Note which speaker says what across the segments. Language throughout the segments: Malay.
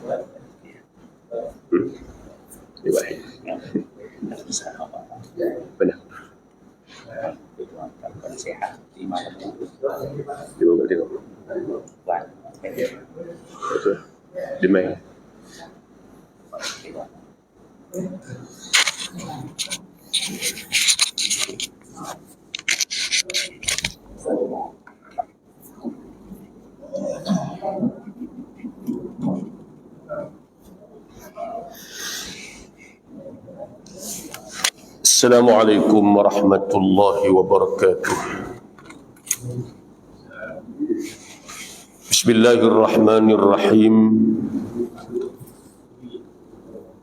Speaker 1: Baik. Benar.
Speaker 2: Sehat 5
Speaker 1: Betul. Dimai. Assalamualaikum warahmatullahi wabarakatuh. Bismillahirrahmanirrahim.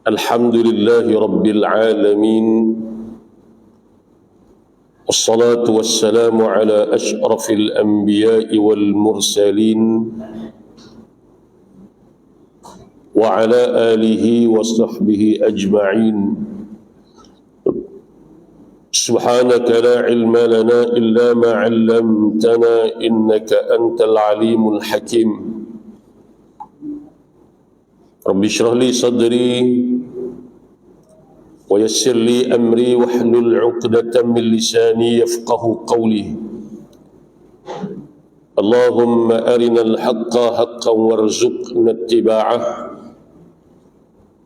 Speaker 1: Alhamdulillahi rabbil alamin. Wassalatu wassalamu ala ashrafil anbiya'i wal mursalin wa ala alihi wa sahbihi ajma'in. Subhanaka la ilma lana illa ma 'allamtana innaka antal alimul hakim. Rabbi shrah li sadri wa yassir li amri wahlul 'uqdatam min lisani yafqahu qawli. Allahumma arinal haqqa haqqan warzuqna ittiba'ah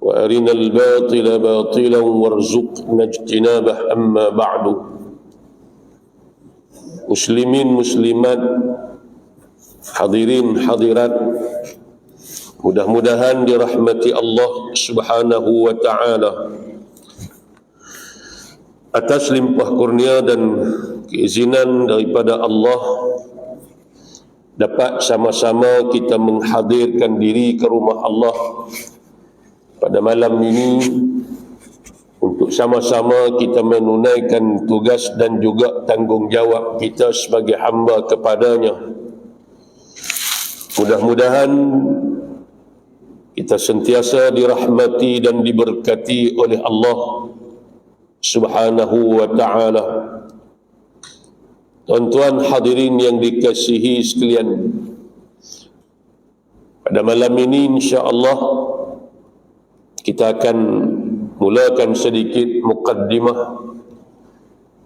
Speaker 1: wa arinal batila batilan warzuqna ijtinabah. Amma ba'du. Muslimin muslimat, hadirin hadirat, mudah-mudahan dirahmati Allah Subhanahu wa ta'ala. Atas limpah kurnia dan keizinan daripada Allah, dapat sama-sama kita menghadirkan diri ke rumah Allah pada malam ini untuk sama-sama kita menunaikan tugas dan juga tanggungjawab kita sebagai hamba kepadanya. Mudah-mudahan kita sentiasa dirahmati dan diberkati oleh Allah Subhanahu wa ta'ala. Tuan-tuan hadirin yang dikasihi sekalian, pada malam ini insya-Allah kita akan mulakan sedikit muqaddimah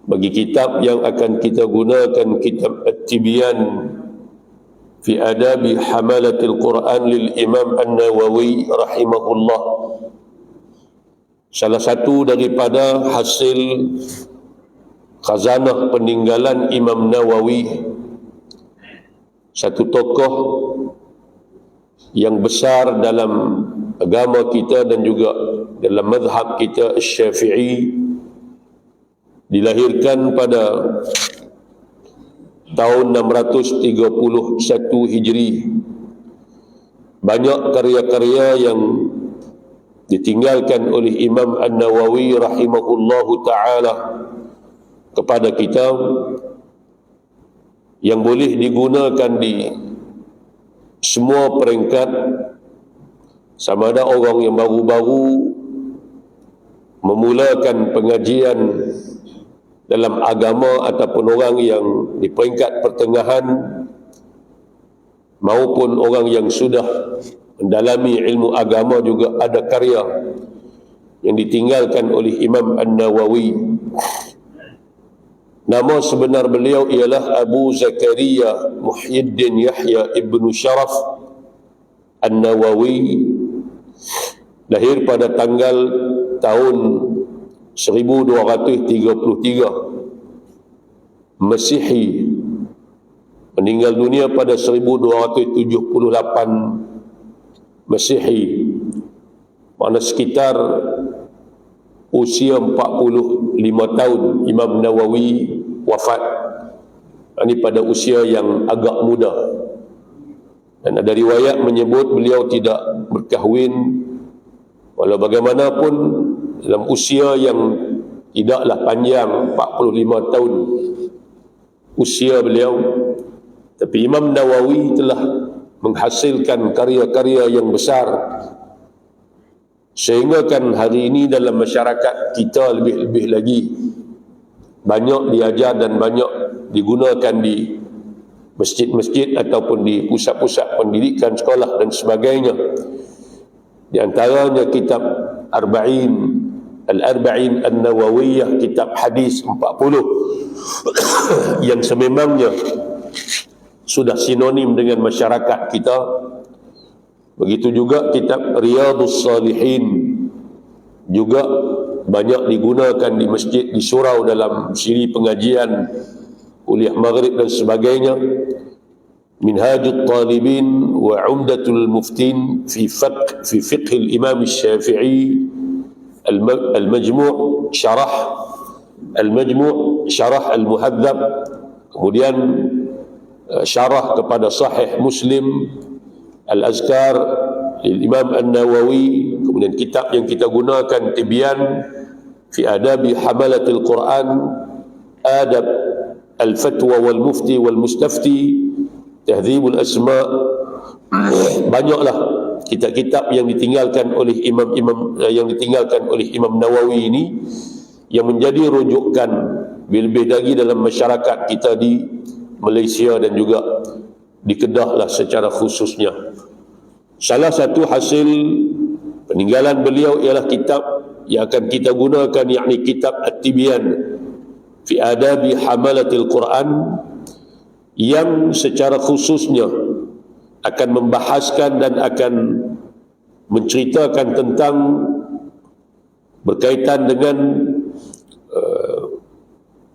Speaker 1: bagi kitab yang akan kita gunakan, kitab At-Tibyan fi Adabi Hamalatil Quran lil Imam An-Nawawi rahimahullah. Salah satu daripada hasil khazanah peninggalan Imam Nawawi, satu tokoh yang besar dalam agama kita dan juga dalam mazhab kita Syafi'i, dilahirkan pada tahun 631 Hijri. Banyak karya-karya yang ditinggalkan oleh Imam An-Nawawi rahimahullahu ta'ala kepada kita, yang boleh digunakan di semua peringkat, sama ada orang yang baru-baru memulakan pengajian dalam agama ataupun orang yang di peringkat pertengahan maupun orang yang sudah mendalami ilmu agama, juga ada karya yang ditinggalkan oleh Imam An-Nawawi. Nama sebenar beliau ialah Abu Zakaria Muhyiddin Yahya ibn Sharaf An-Nawawi. Lahir pada tanggal tahun 1233 Masihi, meninggal dunia pada 1278 Masihi, mana sekitar usia 45 tahun Imam Nawawi wafat. Ini pada usia yang agak muda, dan ada riwayat menyebut beliau tidak berkahwin. Walau bagaimanapun, dalam usia yang tidaklah panjang, 45 tahun usia beliau, tapi Imam Nawawi telah menghasilkan karya-karya yang besar, sehingga kan hari ini dalam masyarakat kita lebih-lebih lagi banyak diajar dan banyak digunakan di masjid-masjid ataupun di pusat-pusat pendidikan, sekolah dan sebagainya. Di antaranya kitab Al-Arba'in An-Nawawiyah, kitab hadis 40 yang sememangnya sudah sinonim dengan masyarakat kita. Begitu juga kitab Riyadhus Salihin juga banyak digunakan di masjid, di surau, dalam siri pengajian, kuliah maghrib dan sebagainya. Minhajut Talibin wa Umdatul Muftin fi fiqh al-Imam Syafi'i, Al-Majmu' Syarah Al-Muhadzab, kemudian syarah kepada Sahih Muslim, Al-Azkar Imam An-Nawawi, kemudian kitab yang kita gunakan Tibyan fi Adabi Hamalatil Quran, Adab Al-Fatwa wal Mufti wal Mustafti, Tahdzibul Asma'. Banyaklah kitab-kitab yang ditinggalkan oleh Imam Nawawi ini yang menjadi rujukan lebih lagi dalam masyarakat kita di Malaysia dan juga di Kedah lah secara khususnya. Salah satu hasil peninggalan beliau ialah kitab yang akan kita gunakan, yakni kitab At-Tibyan fi Adabi Hamalatil Quran, yang secara khususnya akan membahaskan dan akan menceritakan tentang berkaitan dengan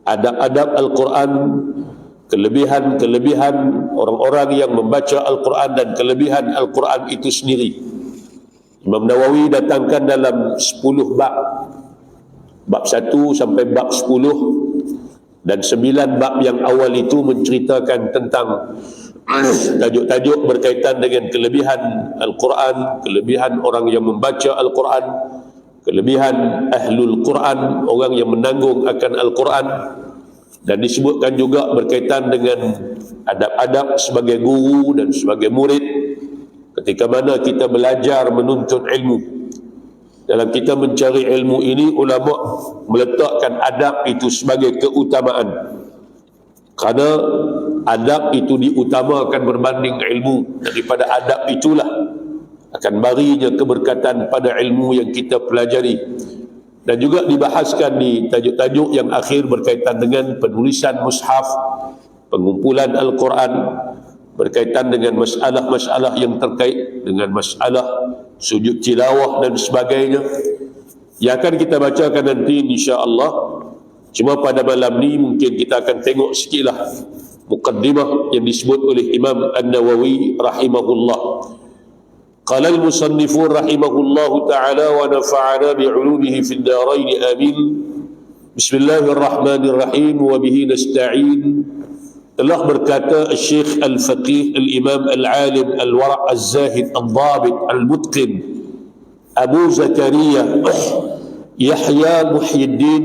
Speaker 1: adab-adab Al-Quran, kelebihan orang-orang yang membaca Al-Quran dan kelebihan Al-Quran itu sendiri. Imam Nawawi datangkan dalam 10 bab 1 sampai bab 10, dan 9 bab yang awal itu menceritakan tentang tajuk-tajuk berkaitan dengan kelebihan Al-Quran, kelebihan orang yang membaca Al-Quran, kelebihan Ahlul Quran, orang yang menanggung akan Al-Quran. Dan disebutkan juga berkaitan dengan adab-adab sebagai guru dan sebagai murid ketika mana kita belajar menuntut ilmu. Dalam kita mencari ilmu ini, ulama meletakkan adab itu sebagai keutamaan, kerana adab itu diutamakan berbanding ilmu. Daripada adab itulah akan barinya keberkatan pada ilmu yang kita pelajari. Dan juga dibahaskan di tajuk-tajuk yang akhir berkaitan dengan penulisan mushaf, pengumpulan Al-Quran, berkaitan dengan masalah-masalah yang terkait dengan masalah sujud tilawah dan sebagainya, yang akan kita bacakan nanti insya-Allah. Cuma pada malam ni mungkin kita akan tengok sikitlah muqaddimah yang disebut oleh Imam An-Nawawi rahimahullah. Qala al-musannifun rahimahullahu ta'ala wa nafa'ana bi'ulumihi fid darain amin. Bismillahirrahmanirrahim wa bihi nasta'in. Telah berkata Syekh Al-Faqih Al-Imam Al-Alim Al-Wara' Al-Zahid Al-Dhabit Al-Mutqin Abu Zakaria Yahya Muhyiddin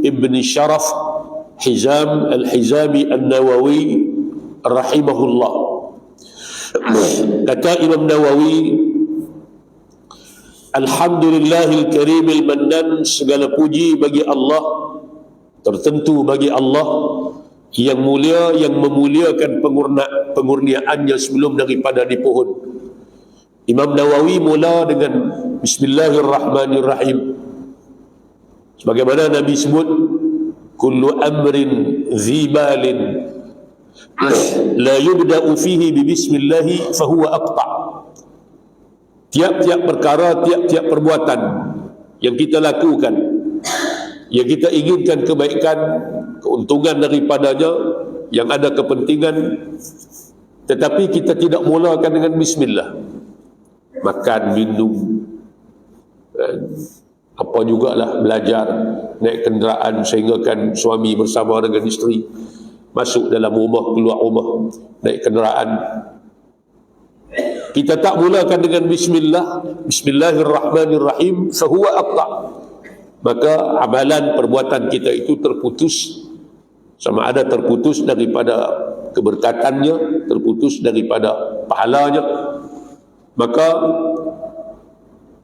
Speaker 1: Ibn Sharaf Hizam Al-Hizami Al-Nawawi rahimahullah. Kata Imam Nawawi, Alhamdulillahil Karimil Mannan, segala puji bagi Allah, tertentu bagi Allah yang mulia, yang memuliakan pengurniaannya sebelum daripada dipohon. Imam Nawawi mula dengan Bismillahirrahmanirrahim. Sebagaimana Nabi sebut, kullu amrin zibalin la yubda'u fihi bi bismillahi fahuwa aqta'. Tiap-tiap perkara, tiap-tiap perbuatan yang kita lakukan, yang kita inginkan kebaikan, keuntungan daripadanya, yang ada kepentingan, tetapi kita tidak mulakan dengan bismillah, makan, minum, apa jugalah, belajar, naik kenderaan sehinggakan suami bersama dengan isteri, masuk dalam rumah, keluar rumah, naik kenderaan, kita tak mulakan dengan bismillah, Bismillahirrahmanirrahim, fahuwa aqta', maka amalan perbuatan kita itu terputus. Sama ada terputus daripada keberkatannya, terputus daripada pahalanya. Maka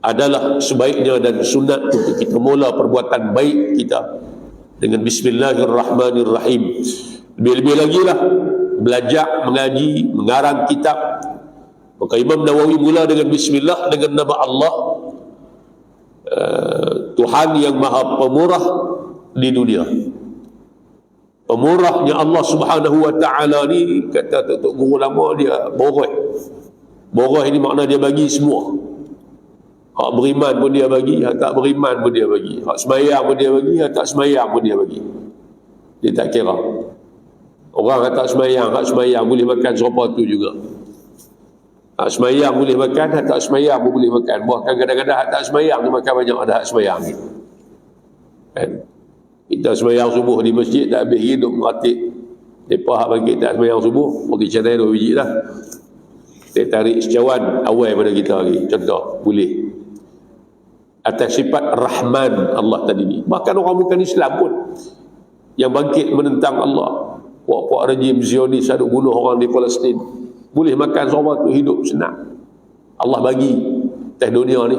Speaker 1: adalah sebaiknya dan sunat untuk kita mula perbuatan baik kita dengan Bismillahirrahmanirrahim. Lebih-lebih lagi lah belajar, mengaji, mengarang kitab. Maka Imam Nawawi mula dengan bismillah, dengan nama Allah, Tuhan yang maha pemurah di dunia. Pemurahnya Allah Subhanahu wa ta'ala ni, kata Tok Guru lama, dia boreh. Boreh ini makna dia bagi semua. Hak beriman pun dia bagi, hak tak beriman pun dia bagi. Hak semayang pun dia bagi, hak tak semayang pun dia bagi. Dia tak kira. Orang hak tak semayang, hak semayang boleh makan serupa tu juga. Hak semayang boleh makan, hak tak semayang pun boleh makan. Bahkan kadang-kadang hak tak semayang dia makan banyak ada hak semayang ni. Kan? Kita semayang subuh di masjid, tak habis hidup meratik. Mereka hak bagi tak semayang subuh, pergi canai 2 biji lah. Dia tarik secawan awal pada kita lagi. Contoh, boleh. Atas sifat Rahman Allah tadi ni. Bahkan orang bukan Islam pun yang bangkit menentang Allah, puak-puak rejim Zionis ada bunuh orang di Palestin, boleh makan semua tu, hidup senang. Allah bagi atas dunia ni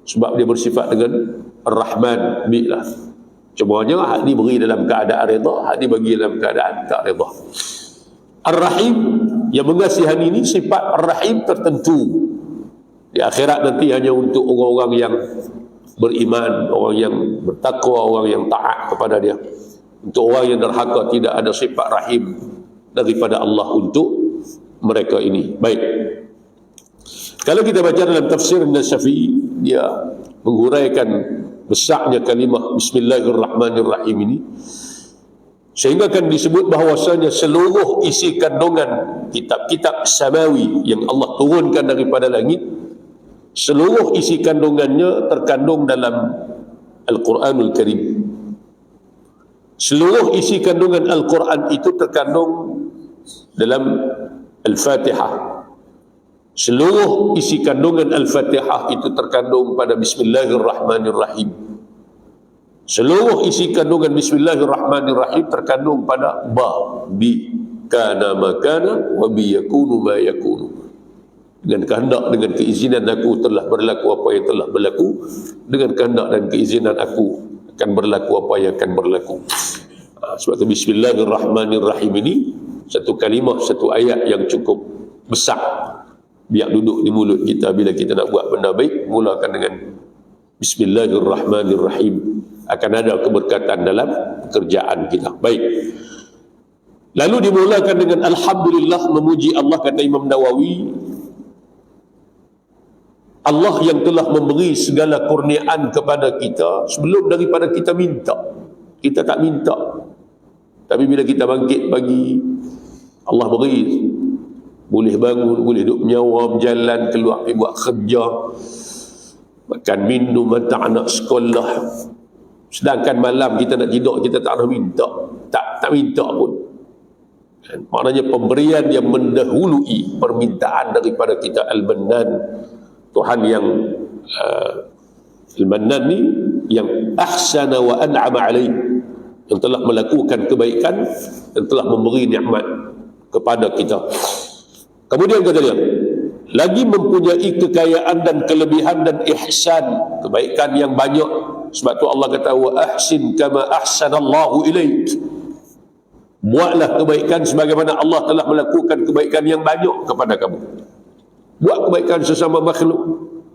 Speaker 1: sebab dia bersifat dengan Ar-Rahman. Bilah cumanya hak ni beri dalam keadaan reda, hak ni bagi dalam keadaan tak reda. Ar-Rahim yang mengasihani ini, sifat Ar-Rahim tertentu di akhirat nanti hanya untuk orang-orang yang beriman, orang yang bertakwa, orang yang taat kepada dia. Untuk orang yang derhaka tidak ada sifat rahim daripada Allah untuk mereka ini. Baik, kalau kita baca dalam tafsir Nasyafi, dia menghuraikan besarnya kalimah Bismillahirrahmanirrahim ini, sehingga akan disebut bahawasanya seluruh isi kandungan kitab-kitab samawi yang Allah turunkan daripada langit, seluruh isi kandungannya terkandung dalam Al-Quranul Karim. Seluruh isi kandungan Al-Quran itu terkandung dalam Al-Fatihah. Seluruh isi kandungan Al-Fatihah itu terkandung pada Bismillahirrahmanirrahim. Seluruh isi kandungan Bismillahirrahmanirrahim terkandung pada ba, bi, kana makana, wa bi yakunu ma yakunu. Dengan kehendak, dengan keizinan aku telah berlaku apa yang telah berlaku, dengan kehendak dan keizinan aku akan berlaku apa yang akan berlaku. Sebab itu Bismillahirrahmanirrahim ini satu kalimah, satu ayat yang cukup besar. Biar duduk di mulut kita bila kita nak buat benda baik, mulakan dengan Bismillahirrahmanirrahim. Akan ada keberkatan dalam pekerjaan kita. Baik. Lalu dimulakan dengan Alhamdulillah, memuji Allah. Kata Imam Nawawi, Allah yang telah memberi segala kurniaan kepada kita sebelum daripada kita minta. Kita tak minta, tapi bila kita bangkit pagi, Allah beri. Boleh bangun, boleh duduk menyawa, berjalan, keluar pergi buat kerja, makan minum, hantar anak sekolah. Sedangkan malam kita nak tidur, kita tak nak minta, tak minta pun. Maknanya pemberian yang mendahului permintaan daripada kita. Al-Mannan, Tuhan yang Al-Mannan ni yang ahsana wa an'ama alaih, yang telah melakukan kebaikan dan telah memberi nikmat kepada kita. Kemudian kata dia, lagi mempunyai kekayaan dan kelebihan dan ihsan, kebaikan yang banyak. Sebab tu Allah kata, wa ahsin kama ahsanallahu ilaik. Buatlah kebaikan sebagaimana Allah telah melakukan kebaikan yang banyak kepada kamu. Buat kebaikan sesama makhluk,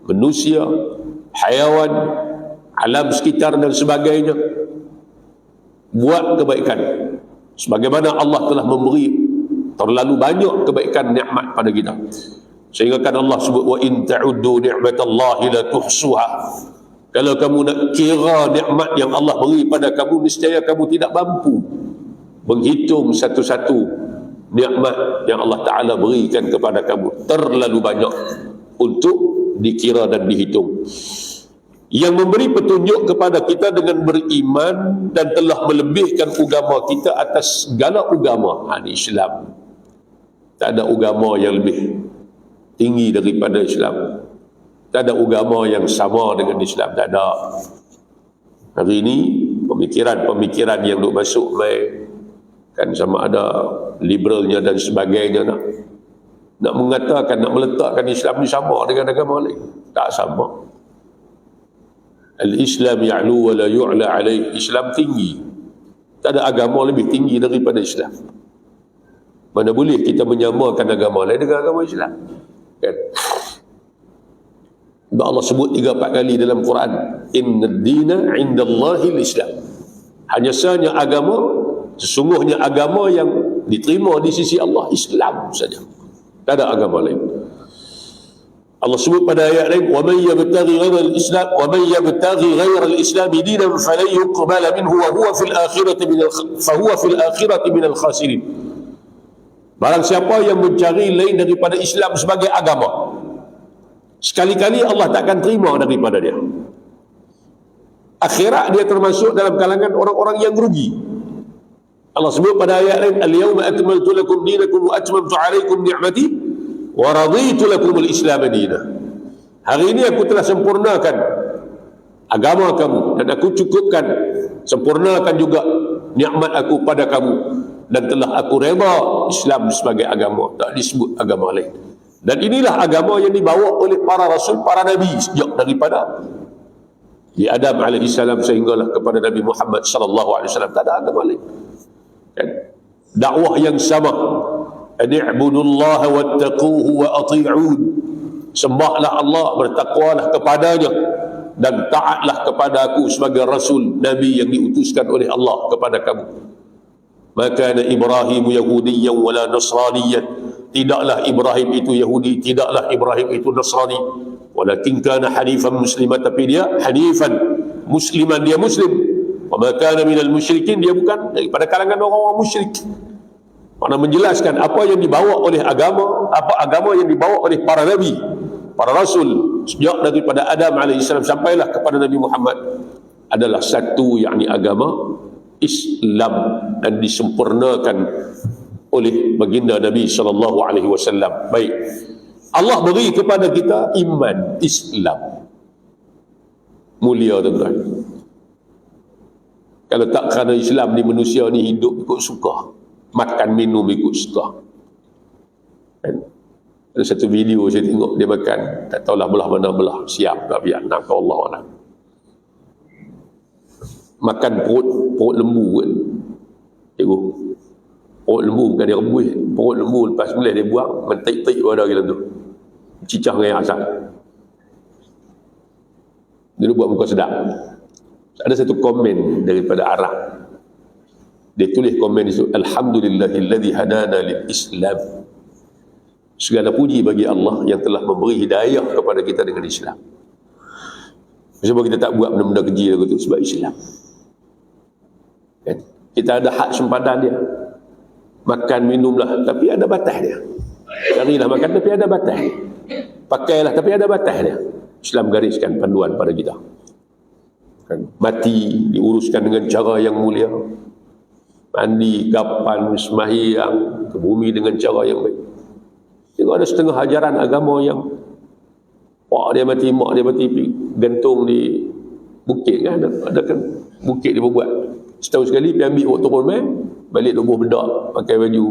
Speaker 1: manusia, hayawan, alam sekitar dan sebagainya. Buat kebaikan sebagaimana Allah telah memberi terlalu banyak kebaikan nikmat pada kita, sehingga kan Allah sebut, wa in ta'uddu ni'matallahi la tuhsuha. Kalau kamu nak kira nikmat yang Allah beri pada kamu, niscaya kamu tidak mampu menghitung satu-satu nikmat yang Allah Ta'ala berikan kepada kamu. Terlalu banyak untuk dikira dan dihitung. Yang memberi petunjuk kepada kita dengan beriman dan telah melebihkan agama kita atas segala agama. Ini Islam. Tak ada agama yang lebih tinggi daripada Islam. Tak ada agama yang sama dengan Islam. Tak ada. Hari ini pemikiran-pemikiran yang duk masuk kan sama ada liberalnya dan sebagainya, nak mengatakan, nak meletakkan Islam ni sama dengan agama lain. Tak sama. Al-Islam ya'lu wa la yu'la alaih. Islam tinggi. Tak ada agama lebih tinggi daripada Islam. Mana boleh kita menyamakan agama lain dengan agama Islam, kan? Allah sebut 3-4 kali dalam Quran, innad dina indallahi al-Islam. Hanya sahaja agama, sesungguhnya agama yang diterima di sisi Allah Islam saja. Tak ada agama lain. Allah sebut pada ayat lain, wa man yabtaghi ghayra al-islam wa man yabtaghi ghayra al-islam dinan falan yuqbala minhu wa huwa fil akhirati minal khasirin. Barang siapa yang mencari lain daripada Islam sebagai agama, sekali-kali Allah takkan terima daripada dia. Akhirat dia termasuk dalam kalangan orang-orang yang rugi. Allah sebut pada ayat lain, al-yawma akmaltu lakum dinakum wa atmamtu alaikum ni'mati wa raditu lakum al-islam dinan. Hari ini aku telah sempurnakan agama kamu dan aku cukupkan, sempurnakan juga nikmat aku pada kamu, dan telah aku reda Islam sebagai agama, tak disebut agama lain. Dan inilah agama yang dibawa oleh para rasul, para nabi sejak daripada di Adam AS sehinggalah kepada Nabi Muhammad SAW. Tak ada agama lain. Kan? Dakwah yang sama, ani'budullaha wattaquhu wa ati'un. Sembahlah Allah, bertakwalah kepadanya, dan taatlah kepada aku sebagai rasul, nabi yang diutuskan oleh Allah kepada kamu. Maka Ibrahim Yahudiyyan wala Nasraniyan. Tidaklah Ibrahim itu Yahudi, tidaklah Ibrahim itu Nasrani. Walakin kana hanifan musliman, tapi dia hanifan musliman, dia muslim. Wa ma kana minal musyrikin, dia bukan daripada kalangan orang-orang musyrik. Mana menjelaskan apa yang dibawa oleh agama, apa agama yang dibawa oleh para nabi, para rasul sejak daripada Adam AS sampailah kepada Nabi Muhammad adalah satu, yakni agama Islam, dan disempurnakan oleh baginda Nabi SAW. Baik, Allah beri kepada kita iman Islam, mulia tuan-tuan. Kalau tak kerana Islam ni, manusia ni hidup ikut suka, makan minum ikut suka. Kan? Ada satu video saya tengok, dia makan, tak tahulah belah mana belah siap ke Vietnam ke Allah lah. Makan perut lembu kan. Cikgu, perut lembu bukan dia rebus, perut lembu lepas mulai dia buang, mentik-tik pada dalam tu, cicah dengan asap. Dia buat muka sedap. Ada satu komen daripada Arab, dia tulis komen itu, alhamdulillahilladzi hadana lil Islam. Segala puji bagi Allah yang telah memberi hidayah kepada kita dengan Islam. Sebab kita tak buat benda-benda keji lagu tu sebab Islam. Kan? Kita ada hak sempadan dia. Makan minumlah, tapi ada batas dia. Carilah makan, tapi ada batas dia. Pakailah, tapi ada batas dia. Islam gariskan panduan pada kita. Kan? Mati diuruskan dengan cara yang mulia. Mandi, kapan, sembahyang ke bumi dengan cara yang baik. Tengok ada setengah ajaran agama yang dia mati, mak dia mati, gantung di bukit kan, ada kan bukit dia buat setahun sekali, pergi ambil waktu turun main, balik tubuh bedak, pakai baju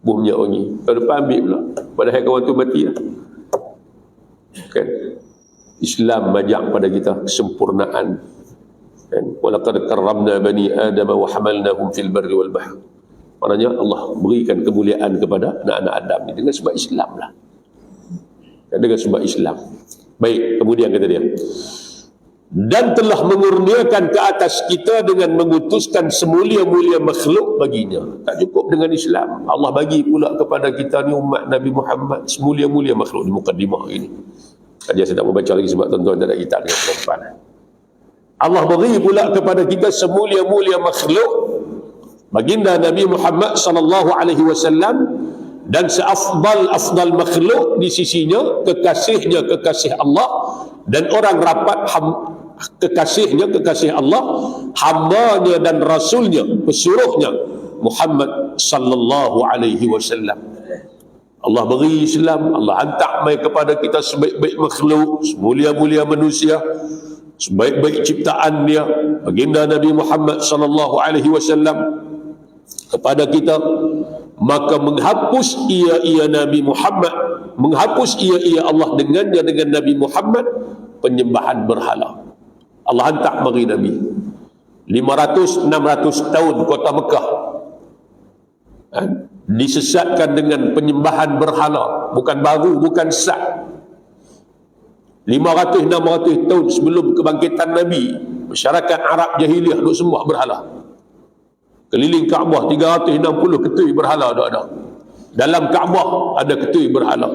Speaker 1: buh minyak wangi, tahun depan ambil pula, padahal kawan tu mati lah. Kan? Islam majak pada kita kesempurnaan. Kan? Walaqad karramna bani Adam wa hamalnahum fil barri wal bahr. Maknanya Allah berikan kemuliaan kepada anak-anak Adam ni dengan sebab Islam lah. Dengan sebab Islam. Baik, kemudian kata dia, dan telah mengurniakan ke atas kita dengan mengutuskan semulia-mulia makhluk baginya. Tak cukup dengan Islam, Allah bagi pula kepada kita ni umat Nabi Muhammad semulia-mulia makhluk. Di mukadimah ini saja saya tak mau baca lagi sebab tuan-tuan tak ada kitab dengan perempuan. Allah beri pula kepada kita semulia-mulia makhluk baginda Nabi Muhammad SAW, dan seafdal makhluk di sisinya, kekasihnya kekasih Allah, dan orang rapat kekasihnya kekasih Allah, hambanya dan rasulnya, pesuruhnya Muhammad sallallahu alaihi wasallam. Allah beri Islam, Allah hantar mai kepada kita sebaik-baik makhluk, semulia-mulia manusia, sebaik-baik ciptaan dia, baginda Nabi Muhammad sallallahu alaihi wasallam kepada kita. Maka menghapus ia Nabi Muhammad, menghapus ia Allah dengannya, dengan Nabi Muhammad, penyembahan berhala. Allah hantar mari Nabi 500-600 tahun kota Mekah disesatkan dengan penyembahan berhala, bukan baru, bukan sah. 500-600 tahun sebelum kebangkitan Nabi, masyarakat Arab jahiliah duk sembah berhala. Keliling Kaabah 360 ketui berhala ada. Dalam Kaabah ada ketui berhala.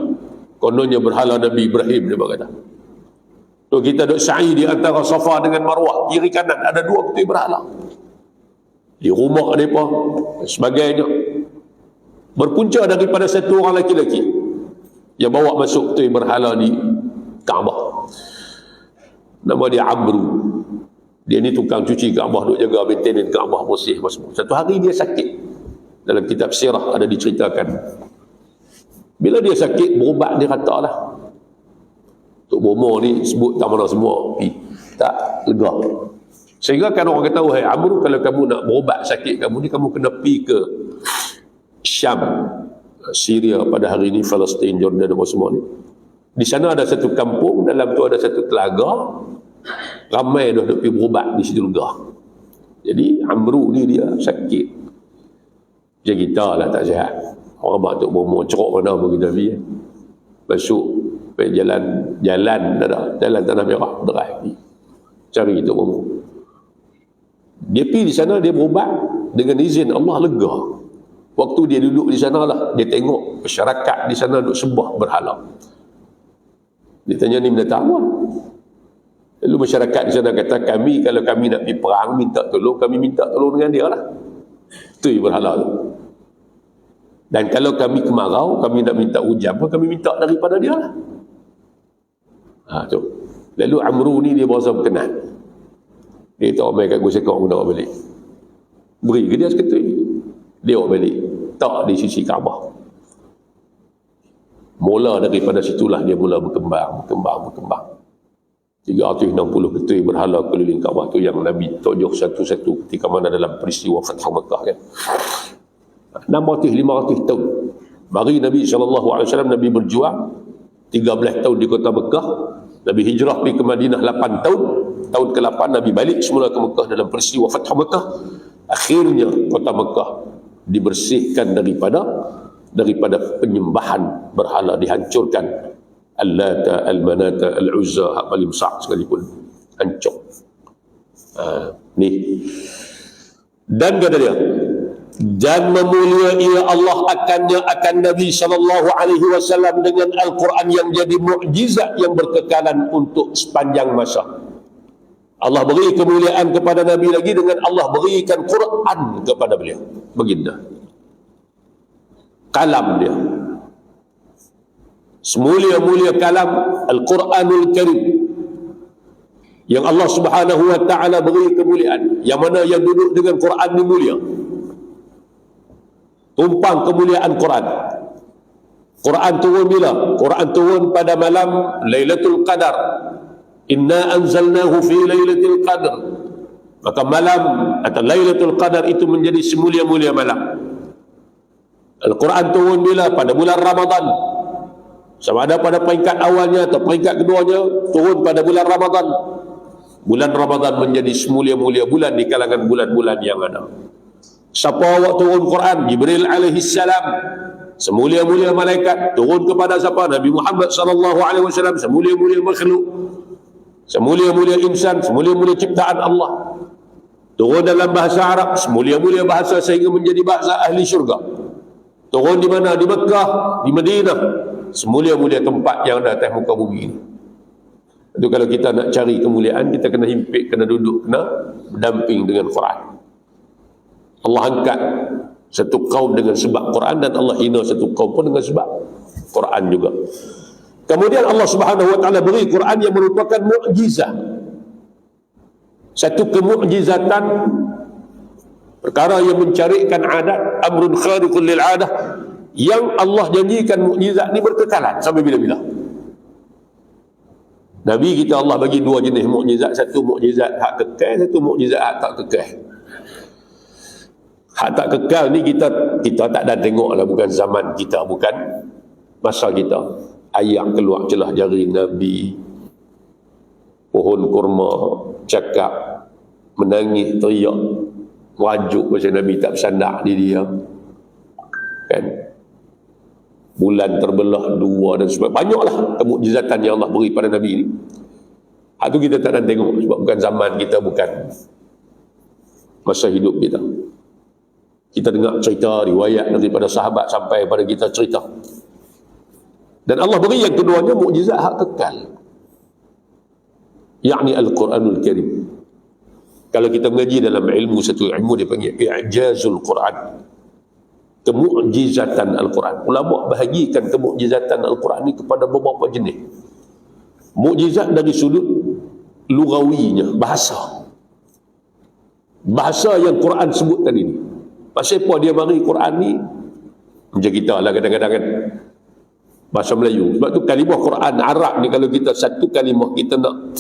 Speaker 1: Kononnya berhala Nabi Ibrahim, dia berkata. Tu kita duk sa'i di antara Safa dengan Marwah, kiri kanan ada 2 ketui berhala. Di rumah mereka sebagainya. Berpunca daripada satu orang lelaki yang bawa masuk ketui berhala di Kaabah. Nama dia Amru. Dia ni tukang cuci Kaabah, duk jaga maintenance Kaabah, bersih semua. Satu hari dia sakit. Dalam kitab sirah ada diceritakan. Bila dia sakit, berubat dia kata lah. Tok Bomo ni sebut tak mana semua. Tak lega. Sehingga kan orang kata, wahai Amru, kalau kamu nak berubat sakit kamu ni, kamu kena pergi ke Syam, Syria pada hari ini, Palestin, Jordan dan semua ni. Di sana ada satu kampung, dalam tu ada satu telaga, ramai dah pergi berubat di situ lega. Jadi Amru ni dia sakit. Macam kita lah tak sihat. Orang abang Tok Bomo cerok mana bagi Nabi. Masuk pergi jalan Tanah Merah, drive cari Tok Bomo. Dia pergi di sana, dia berubat dengan izin Allah, lega. Waktu dia duduk di sana lah, dia tengok masyarakat di sana duduk sembah berhala. Dia tanya, ni minta apa? Lalu masyarakat di sana kata, kami kalau kami nak pergi perang minta tolong, kami minta tolong dengan dia lah. Itu berhala tu. Dan kalau kami kemarau, kami nak minta hujan pun, kami minta daripada dia lah. Tu. Lalu Amru ni dia berasa berkenan. Dia tak main kat Gusekok guna balik. Beri ke dia seketul. Dia balik. Tak di sisi Kaabah. Mula daripada situlah dia mula berkembang. 360 ketui berhala keliling Kaabah tu yang Nabi tunjuk satu-satu ketika mana dalam peristiwa Fathu Makkah kan. 600-500 tahun. Mari Nabi SAW, Nabi berjuang 13 tahun di kota Mekah. Nabi hijrah pergi ke Madinah 8 tahun. Tahun ke-8 Nabi balik semula ke Mekah dalam peristiwa Fathu Makkah. Akhirnya kota Mekah dibersihkan daripada penyembahan berhala, dihancurkan. Al-Lata, Al-Manata, Al-Uzza, hak paling besar sekalipun hancur. Ni. Dan kata dia, dan memulia ia Allah akan Nabi SAW dengan Al-Quran yang jadi mukjizat yang berkekalan untuk sepanjang masa. Allah beri kemuliaan kepada Nabi lagi dengan Allah berikan Quran kepada beliau. Baginda. Kalam dia. Semulia-mulia kalam Al-Quranul Karim yang Allah Subhanahu wa ta'ala beri kemuliaan, yang mana yang duduk dengan Quran ni mulia. Tumpang kemuliaan Quran. Quran turun bila? Quran turun pada malam Lailatul Qadar. Inna anzalnahu fi Lailatul Qadar. Maka malam atau Lailatul Qadar itu menjadi semulia-mulia malam. Al-Quran turun bila? Pada bulan Ramadan. Sama ada pada peringkat awalnya atau peringkat keduanya, turun pada bulan Ramadan. Bulan Ramadan menjadi semulia-mulia bulan di kalangan bulan-bulan yang ada. Siapa awak turun Quran? Jibril alaihi salam. Semulia-mulia malaikat turun kepada siapa? Nabi Muhammad sallallahu alaihi wasallam, semulia-mulia makhluk. Semulia-mulia insan, semulia-mulia ciptaan Allah. Turun dalam bahasa Arab, semulia-mulia bahasa sehingga menjadi bahasa ahli syurga. Turun di mana? Di Mekah, di Madinah. Semulia-mulia tempat yang ada atas muka bumi ini. Itu kalau kita nak cari kemuliaan, kita kena himpit, kena duduk, kena berdamping dengan Quran. Allah angkat satu kaum dengan sebab Quran, dan Allah hina satu kaum pun dengan sebab Quran juga. Kemudian Allah Subhanahu wa ta'ala beri Quran yang merupakan mukjizat. Satu kemukjizatan, perkara yang mencarikan adat, amrun khariqun lil adah, yang Allah janjikan mukjizat ni berkekalan sampai bila-bila. Nabi kita Allah bagi dua jenis mukjizat, satu mukjizat hak kekal, satu mukjizat hak tak kekal. Hak tak kekal ni kita tak ada tengok lah, bukan zaman kita, bukan masa kita. Ayam keluar celah jari Nabi, pohon kurma cakap, menangis, teriak, wajuk macam Nabi tak bersandar di dia, kan? bulan terbelah dua dan sebagainya. Banyaklah kemukjizatan yang Allah beri pada Nabi ini. Hak tu kita tak nak tengok sebab bukan zaman kita, bukan masa hidup kita. Kita dengar cerita riwayat daripada sahabat sampai pada kita cerita. Dan Allah beri yang keduanya mukjizat hak kekal, yakni Al-Quranul Karim. Kalau kita mengaji dalam ilmu, satu ilmu dia panggil i'jazul Quran, kemukjizatan Al-Quran. Ulama bahagikan kemukjizatan Al-Quran ini kepada beberapa jenis. Mukjizat dari sudut lugawinya, bahasa yang Quran sebut tadi ni. Pasal apa dia bagi Quran ni macam kita lah kadang-kadang kan, bahasa Melayu. Sebab tu kalimah Quran Arab ni, kalau kita satu kalimah kita nak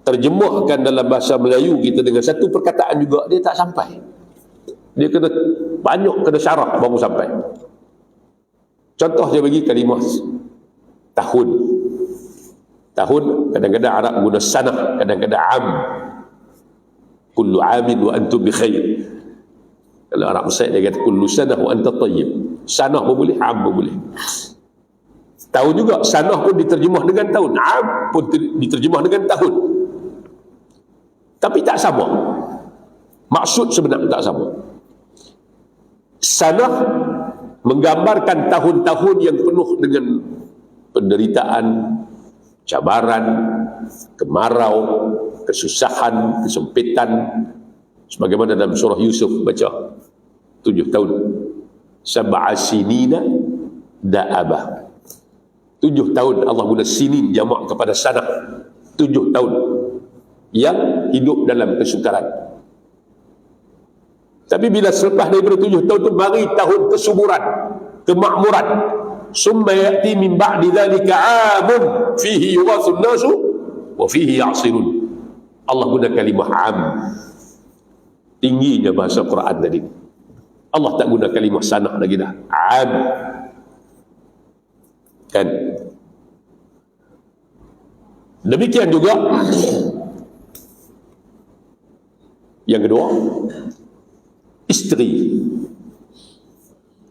Speaker 1: terjemahkan dalam bahasa Melayu kita dengan satu perkataan juga, dia tak sampai. Dia kena banyak, kena syarah baru sampai. Contoh saya bagi kalimah tahun. Tahun kadang-kadang Arab guna sanah, kadang-kadang am. Kullu amin wa antum bi khair. Kalau Arab Mesir dia kata kullu sanah wa anta tayyib. Sanah pun boleh, am pun boleh. Tahun juga, sanah pun diterjemah dengan tahun, am pun diterjemah dengan tahun. Tapi tak sama. Maksud sebenarnya tak sama. Sanah menggambarkan tahun-tahun yang penuh dengan penderitaan, cabaran, kemarau, kesusahan, kesempitan. Sebagaimana dalam surah Yusuf baca 7 tahun. Sab'a sinina da'abah. 7 tahun Allah guna sinin jamak kepada sanah. 7 tahun yang hidup dalam kesukaran. Tapi bila selepas daripada 7 tahun tu mari tahun kesuburan, kemakmuran. Summa ya'ti min ba'di dhalika 'amun fihi yughathun nasu wa fihi ya'sirun. Allah guna kalimah 'am. Tingginya bahasa Quran tadi. Allah tak guna kalimah sanah lagi dah. 'am. Kan? Demikian juga yang kedua, isteri.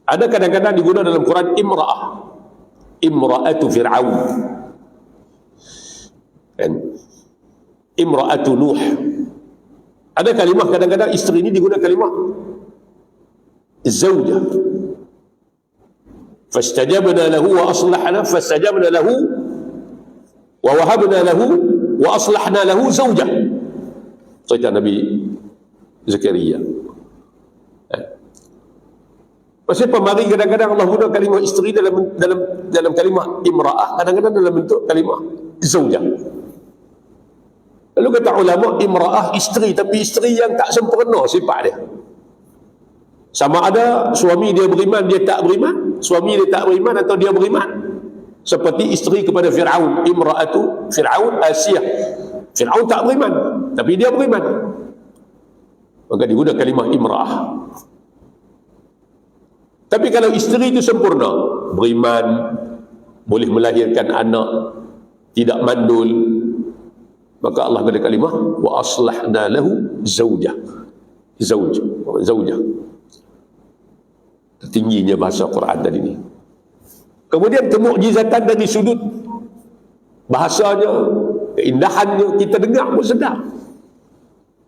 Speaker 1: Ada kadang-kadang digunakan dalam Quran imra'ah. Imra'atu Fir'aun. Dan imra'atu Nuh. Ada kalimah kadang-kadang isteri ini digunakan kalimah zawjah. Fastajabna lahu wa aslahna, fastajabna lahu wa wahabna lahu wa aslahna lahu zawjah. Cerita Nabi Zakaria. Pasal pemari kadang-kadang Allah guna kalimah isteri dalam kalimah imra'ah, kadang-kadang dalam bentuk kalimah zaujah. Lalu kata ulama, imra'ah isteri, tapi isteri yang tak sempurna sifat dia. Sama ada suami dia beriman, dia tak beriman, suami dia tak beriman atau dia beriman. Seperti isteri kepada Fir'aun, imra'atu Fir'aun Asiyah. Fir'aun tak beriman, tapi dia beriman. Maka digunakan kalimah imra'ah. Tapi kalau isteri itu sempurna, beriman, boleh melahirkan anak, tidak mandul, maka Allah guna kalimah wa aslahna lahu zaujah. Zaujah. Tingginya bahasa Quran tadi ni. Kemudian kemukjizatan dari sudut bahasanya, keindahannya, kita dengar pun sedap.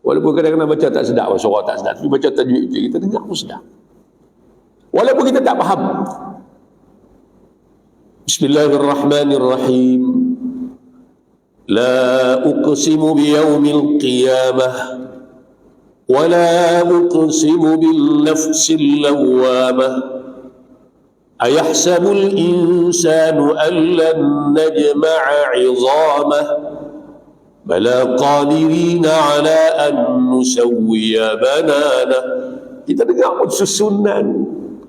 Speaker 1: Walaupun kadang-kadang baca tak sedap, surah tak sedap, tapi baca tajwid kita dengar pun sedap. Walaupun kita tak faham. Bismillahirrahmanirrahim. La uqsimu biyawmil qiyamah wa la uqsimu bil nafsil lawwamah. Ayahsabul insanu an lan najma'a 'idhamah. Bala qadirina 'ala an nusawwiya bananah. Kita dengar pun susunan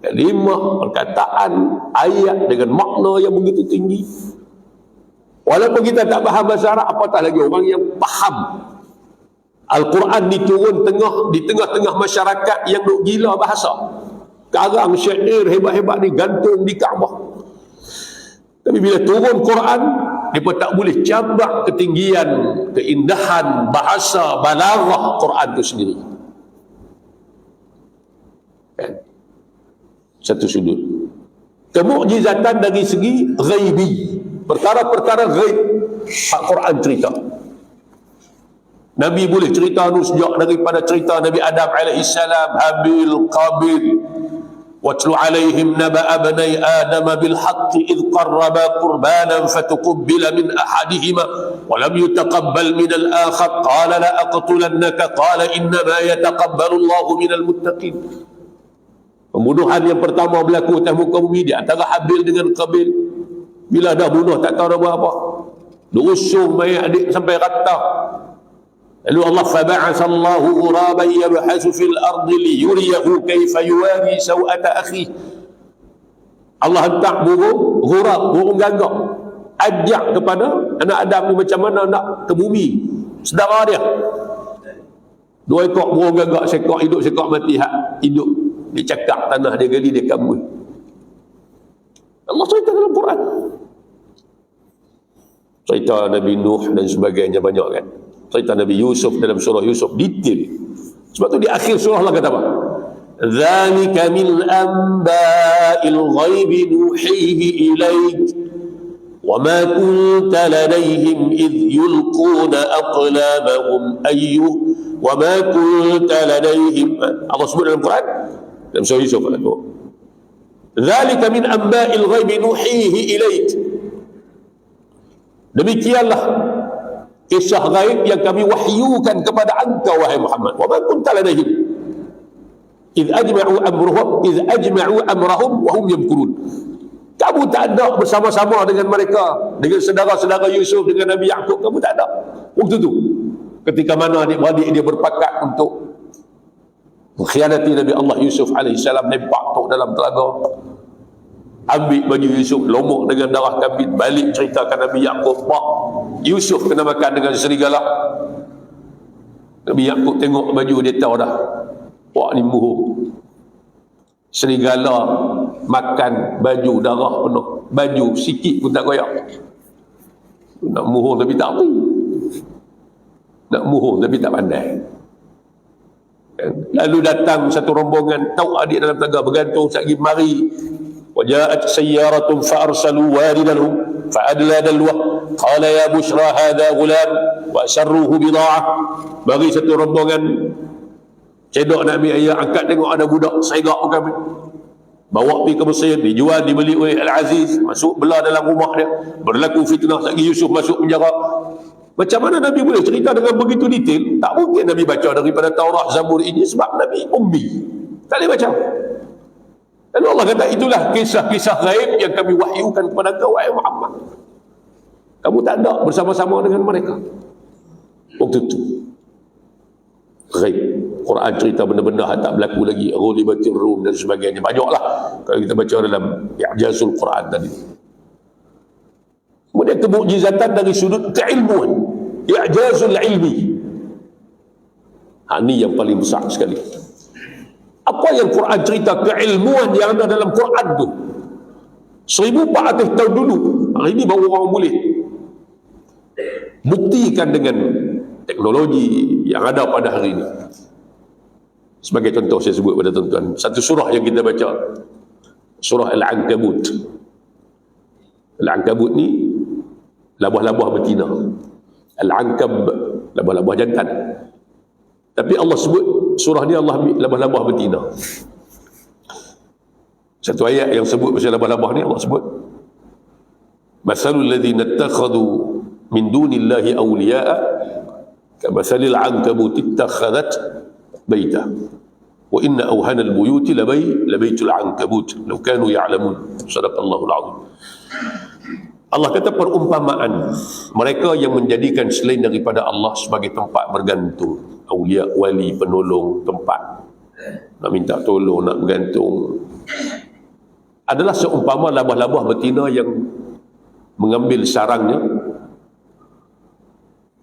Speaker 1: kalimah, perkataan, ayat dengan makna yang begitu tinggi. Walaupun kita tak faham bahasa Arab, apatah lagi orang yang faham. Al-Quran diturun di tengah-tengah masyarakat yang duk gila bahasa. Karang syair hebat-hebat ni gantung di Kaabah. Tapi bila turun Quran, mereka tak boleh cabak ketinggian, keindahan, bahasa, balaghah Quran itu sendiri. Kan? Satu sudut. Kemukjizatan dari segi ghaibi, perkara-perkara ghaib Al-Quran cerita. Nabi boleh cerita tu sejak daripada cerita Nabi Adam AS, Habil, Qabil. Watlu alaihim naba'a bani Adam bil haqqi idh qarraba qurbanan fatuqabbala min ahadihima wa lam yutaqabbal min al-akhar qala la aqtulannaka qala innama yataqabbalu Allahu minal muttaqin. Pembunuhan yang pertama berlaku atas muka bumi di antara Habil dengan Qabil. Bila dah bunuh tak tahu dah buat apa, diusung mayat adik sampai rata. Lalu Allah fab'atha Allahu ghuraban yabhasu fil ardi liyuriyahu kaifa yuwari sawata akhi. Allah hantar burung ghurab, burung gagak, ajak kepada anak Adam ni macam mana nak ke bumi saudara dia. 2 ekor burung gagak, sekor hidup sekor mati. Hak hidup dia cakap tanah dia gali dia kambui. Allah cerita dalam Quran. Cerita Nabi Nuh dan sebagainya banyak kan. Cerita Nabi Yusuf dalam surah Yusuf detail. Sebab tu di akhir surah Allah kata apa? Dzalika min anba'il ghaibi nuhihi ilaik wa ma kunta ladaihim idh yulquna aqlamahum wa ma kunta ladaihim. Allah sebut dalam Quran dalam surah Yusuf kata tu. Dzalika min anba'il ghaibi nuhihi ilaik. Demikianlah kisah ghaib yang kami wahyukan kepada engkau wahai Muhammad. Wa ma kunta ladaihim idh ajma'u amrahum wa hum yamkurun. Kamu tak ada bersama-sama dengan mereka, dengan saudara-saudara Yusuf, dengan Nabi Yaqub. Kamu tak ada waktu tu, ketika mana adik-beradik dia berpakat untuk mengkhianati Nabi Allah Yusuf AS, lempak tok dalam telaga, ambil baju Yusuf, lomok dengan darah kambing, balik ceritakan Nabi Yaqub, Pak Yusuf kena makan dengan serigala. Nabi Yaqub tengok baju dia tahu dah, Pak ni muhur. Serigala makan baju darah penuh, baju sikit pun tak goyak. Nak muhur tapi tak apa, nak muhur tapi tak pandai. Lalu datang satu rombongan, tahu adik dalam tangga bergantung lagi mari. وجاءت سيارة فأرسلوا واردهم فأدلى دلوه قال يا بشرى هذا غلام وأسروه بضاعة. Bagi satu rombongan cedok nak ambil ayah, angkat tengok ada budak segak kami, bawa pergi ke Mesir, dijual, dibeli oleh Al-Aziz, masuk belah dalam rumah dia, berlaku fitnah, lagi Yusuf masuk penjara. Macam mana Nabi boleh cerita dengan begitu detail? Tak mungkin Nabi baca daripada Taurat, Zabur ini, sebab Nabi ummi, tak boleh baca. Lalu Allah kata itulah kisah-kisah ghaib yang kami wahyukan kepada kau wahai Muhammad. Kamu tak ada bersama-sama dengan mereka waktu itu. Ghaib Quran cerita benda-benda tak berlaku lagi, ghulibatir rum dan sebagainya, banyaklah kalau kita baca dalam i'jazul Quran tadi. Kemudian kemukjizatan dari sudut keilmuan, i'jazul ilmi. Ini yang paling besar sekali. Apa yang Quran cerita, keilmuan yang ada dalam Quran tu 1400 tahun dulu, hari ini baru orang boleh buktikan dengan teknologi yang ada pada hari ini. Sebagai contoh saya sebut pada tuan-tuan, satu surah yang kita baca, surah Al-Ankabut. Al-Ankabut ni labah-labah betina, Al-Ankab labah-labah jantan. Tapi Allah sebut surah ni Allah ambil labah-labah betina. Satu ayat yang sebut pasal labah-labah ni Allah sebut masalul ladzina ittakhadhu min dunillahi awliya'a kamathalil ankabut ittakhadhat baita wa inna awhanal buyuti labaitul ankabut law kanu ya'lamun. Sadaqallahul azim. Allah kata perumpamaan mereka yang menjadikan selain daripada Allah sebagai tempat bergantung, awliya, wali, penolong, tempat nak minta tolong, nak bergantung, adalah seumpama labah-labah betina yang mengambil sarangnya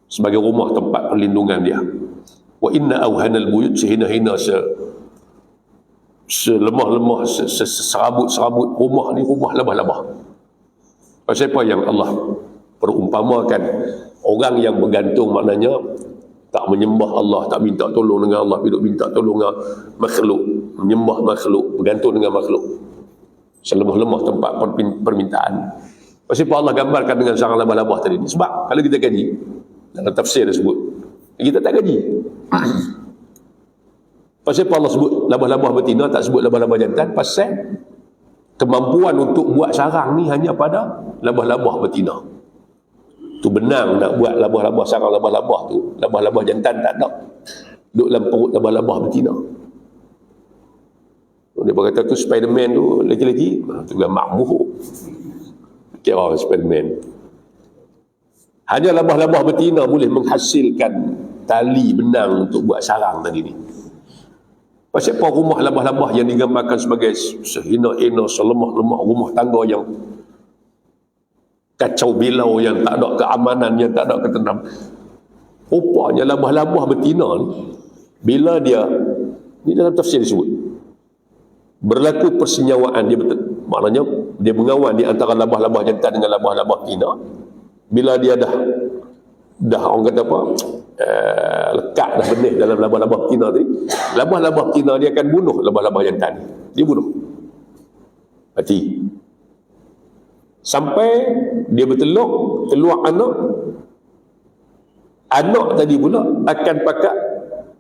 Speaker 1: sebagai rumah tempat perlindungan dia. Wa inna awhanal buyut, sehina-hina selemah-lemah, serabut-serabut rumah ni rumah labah-labah. Siapa yang Allah perumpamakan orang yang bergantung, maknanya tak menyembah Allah, tak minta tolong dengan Allah, hidup minta tolong dengan makhluk, menyembah makhluk, bergantung dengan makhluk. selemah-lemah tempat permintaan. Pasal Allah gambarkan dengan sarang labah-labah tadi. Sebab kalau kita kaji, dalam tafsir dia sebut, kita tak kaji. Pasal Allah sebut labah-labah betina, tak sebut labah-labah jantan, pasal kemampuan untuk buat sarang ni hanya pada labah-labah betina. Tu benang nak buat labah-labah, sarang labah-labah tu, labah-labah jantan tak ada. Duduk dalam perut labah-labah betina. Dia berkata tu Spiderman tu lelaki-lelaki, tu gambar muhuk. Kira Spiderman. Hanya labah-labah betina boleh menghasilkan tali benang untuk buat sarang tadi ni. Pasal apa rumah labah-labah yang digambarkan sebagai sehina-hina, selemah-lemah rumah tangga yang kacau bilau, yang tak ada keamanan, yang tak ada ketenangan. Rupanya labah-labah betina ni, bila dia, ni dalam tafsir disebut, berlaku persenyawaan, dia maknanya dia mengawan di antara labah-labah jantan dengan labah-labah betina. Bila dia dah orang kata apa, lekat dah benih dalam labah-labah betina tadi, labah-labah betina dia akan bunuh labah-labah jantan. Dia bunuh. Mati. Sampai dia bertelur, keluar anak. Anak tadi pula akan pakat